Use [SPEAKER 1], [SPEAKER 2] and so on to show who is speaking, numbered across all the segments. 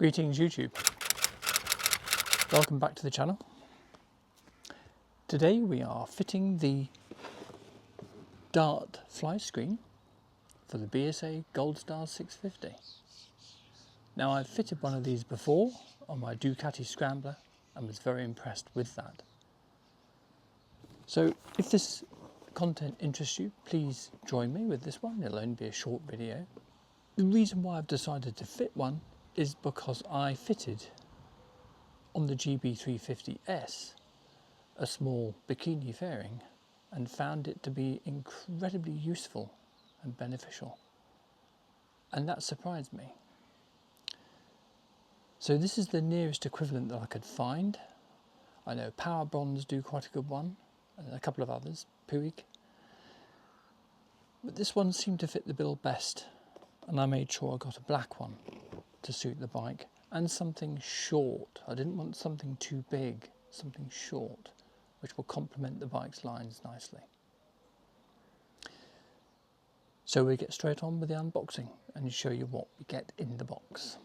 [SPEAKER 1] Greetings YouTube, welcome back to the channel. Today we are fitting the dart fly screen for the BSA Gold Star 650. Now I've fitted one of these before on my Ducati Scrambler and was very impressed with that. So if this content interests you, please join me with this one. It'll only be a short video. The reason why I've decided to fit one is because I fitted on the GB350S a small bikini fairing and found it to be incredibly useful and beneficial, and that surprised me. So this is the nearest equivalent that I could find. I know Power Bronze do quite a good one and a couple of others, Puig, but this one seemed to fit the bill best, and I made sure I got a black one to suit the bike, and something short. I didn't want something too big, something short, which will complement the bike's lines nicely. So we get straight on with the unboxing and show you what we get in the box.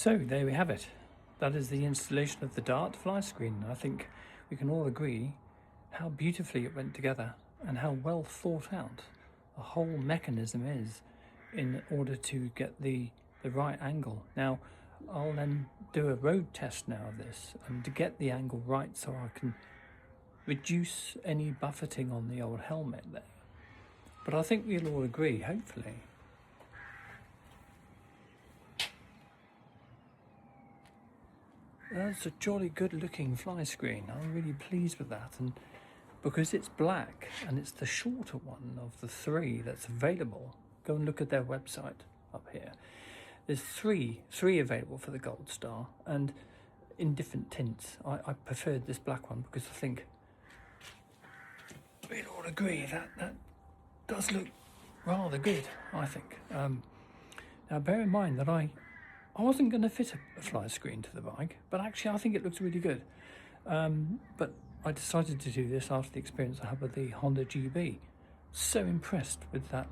[SPEAKER 1] So there we have it. That is the installation of the Dart fly screen. I think we can all agree how beautifully it went together and how well thought out the whole mechanism is in order to get the right angle. Now I'll then do a road test now of this and to get the angle right so I can reduce any buffeting on the old helmet there. But I think we'll all agree, hopefully, that's a jolly good looking fly screen. I'm really pleased with that, and because it's black and it's the shorter one of the three that's available, go and look at their website up here. There's three available for the Gold Star, and in different tints. I preferred this black one because I think we'd all agree that does look rather good, I think. Now bear in mind that I wasn't going to fit a fly screen to the bike, but actually I think it looks really good. But I decided to do this after the experience I had with the Honda GB. So impressed with that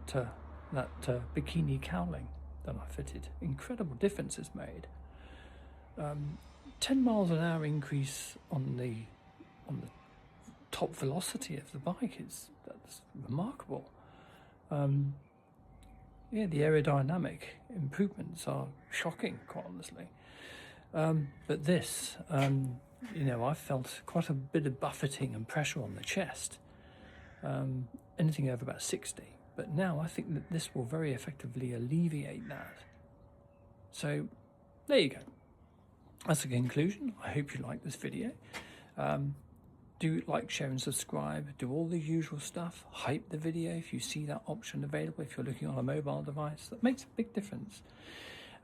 [SPEAKER 1] bikini cowling that I fitted. Incredible difference it's made. 10 miles an hour increase on the top velocity of the bike. That's remarkable. Yeah, the aerodynamic improvements are shocking, quite honestly. But this, you know, I felt quite a bit of buffeting and pressure on the chest, anything over about 60. But now I think that this will very effectively alleviate that. So there you go. That's the conclusion. I hope you like this video. Do like, share and subscribe. Do all the usual stuff. Hype the video if you see that option available, if you're looking on a mobile device. That makes a big difference.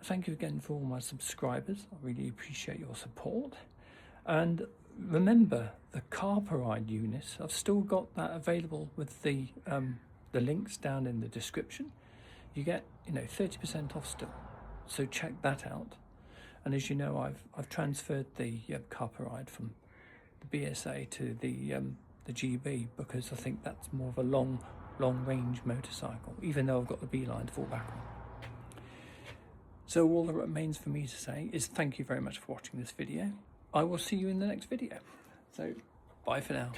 [SPEAKER 1] Thank you again for all my subscribers. I really appreciate your support. And remember, the carburized unit, I've still got that available with the links down in the description. You get, you know, 30% off still. So check that out. And as you know, I've transferred the carburized from the BSA to the GB because I think that's more of a long range motorcycle, even though I've got the B-line to fall back on. So all that remains for me to say is thank you very much for watching this video. I will see you in the next video. So bye for now.